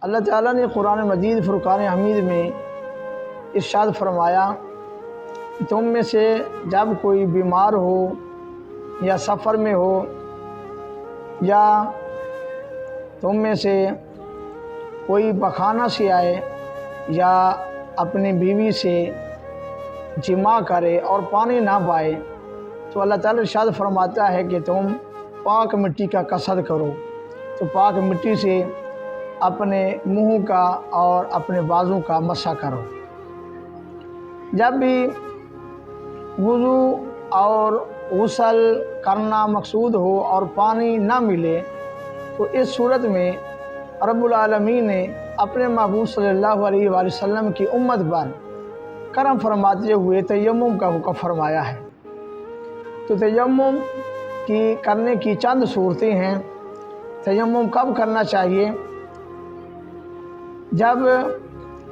اللہ تعالیٰ نے قرآن مجید فرقان حمید میں ارشاد فرمایا، تم میں سے جب کوئی بیمار ہو یا سفر میں ہو یا تم میں سے کوئی پخانہ سے آئے یا اپنی بیوی سے جماع کرے اور پانی نہ پائے تو اللہ تعالیٰ ارشاد فرماتا ہے کہ تم پاک مٹی کا قصد کرو، تو پاک مٹی سے اپنے منہ کا اور اپنے بازو کا مسح کرو۔ جب بھی وضو اور غسل کرنا مقصود ہو اور پانی نہ ملے تو اس صورت میں رب العالمین نے اپنے محبوب صلی اللہ علیہ وآلہ وسلم کی امت پر کرم فرماتے ہوئے تیمم کا حکم فرمایا ہے۔ تو تیمم کی کرنے کی چند صورتیں ہیں۔ تیمم کب کرنا چاہیے؟ جب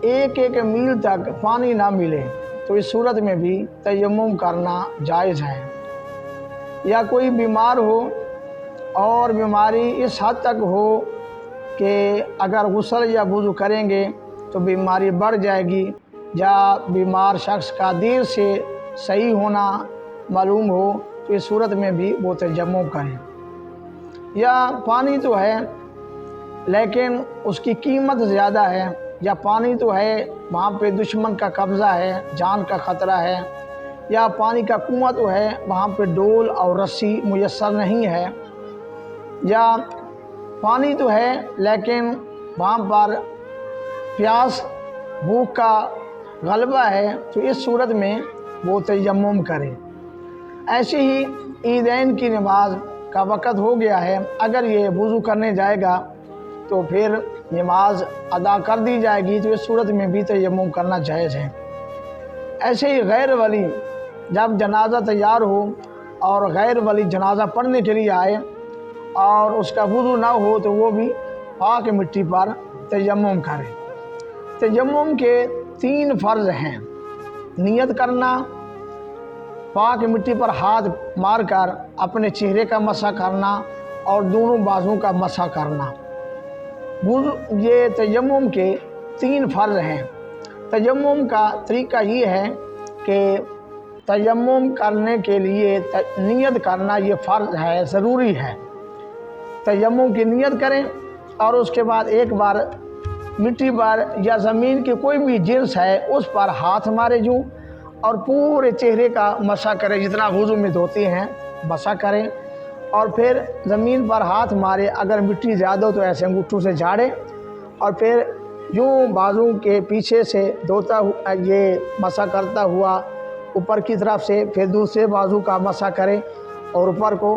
ایک میل تک پانی نہ ملے تو اس صورت میں بھی تیمم کرنا جائز ہے، یا کوئی بیمار ہو اور بیماری اس حد تک ہو کہ اگر غسل یا وضو کریں گے تو بیماری بڑھ جائے گی، یا بیمار شخص کا دیر سے صحیح ہونا معلوم ہو تو اس صورت میں بھی وہ تیمم کریں۔ یا پانی تو ہے لیکن اس کی قیمت زیادہ ہے، یا پانی تو ہے وہاں پہ دشمن کا قبضہ ہے، جان کا خطرہ ہے، یا پانی کا کنواں تو ہے وہاں پہ ڈول اور رسی میسر نہیں ہے، یا پانی تو ہے لیکن وہاں پر پیاس بھوک کا غلبہ ہے، تو اس صورت میں وہ تیمم کرے۔ ایسے ہی عیدین کی نماز کا وقت ہو گیا ہے، اگر یہ وضو کرنے جائے گا تو پھر نماز ادا کر دی جائے گی، تو اس صورت میں بھی تیمم کرنا جائز ہے۔ ایسے ہی غیر ولی جب جنازہ تیار ہو اور غیر ولی جنازہ پڑھنے کے لیے آئے اور اس کا وضو نہ ہو تو وہ بھی پاک مٹی پر تیمم کرے۔ تیمم کے 3 فرض ہیں: نیت کرنا، پاک مٹی پر ہاتھ مار کر اپنے چہرے کا مسح کرنا اور دونوں بازوں کا مسح کرنا۔ یہ تیمم کے 3 فرض ہیں۔ تیمم کا طریقہ یہ ہے کہ تیمم کرنے کے لیے نیت کرنا یہ فرض ہے، ضروری ہے۔ تیمم کی نیت کریں اور اس کے بعد ایک بار مٹی پر یا زمین کی کوئی بھی جنس ہے اس پر ہاتھ مارے جوں اور پورے چہرے کا مسح کریں، جتنا وضو میں دھوتے ہیں مسح کریں، اور پھر زمین پر ہاتھ مارے، اگر مٹی زیادہ ہو تو ایسے انگوٹھوں سے جھاڑے، اور پھر یوں بازو کے پیچھے سے دھوتا ہوا یہ مسح کرتا ہوا اوپر کی طرف سے پھر دوسرے بازو کا مسح کرے اور اوپر کو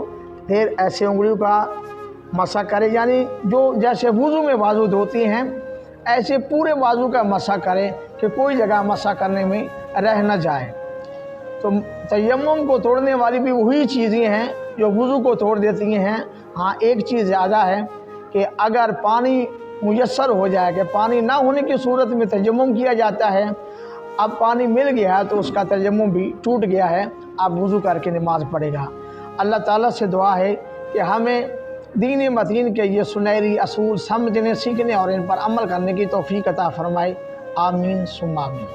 پھر ایسے انگلیوں کا مسح کرے، یعنی جو جیسے وضو میں بازو دھوتی ہیں ایسے پورے بازو کا مسح کرے کہ کوئی جگہ مسح کرنے میں رہ نہ جائے۔ تو تیمم کو توڑنے والی بھی وہی چیزیں ہیں جو وضو کو توڑ دیتی ہیں۔ ہاں ایک چیز زیادہ ہے کہ اگر پانی میسر ہو جائے، کہ پانی نہ ہونے کی صورت میں تیمم کیا جاتا ہے، اب پانی مل گیا ہے تو اس کا تیمم بھی ٹوٹ گیا ہے، اب وضو کر کے نماز پڑھے گا۔ اللہ تعالیٰ سے دعا ہے کہ ہمیں دین متین کے یہ سنہری اصول سمجھنے، سیکھنے اور ان پر عمل کرنے کی توفیق عطا فرمائے۔ آمین ثم آمین۔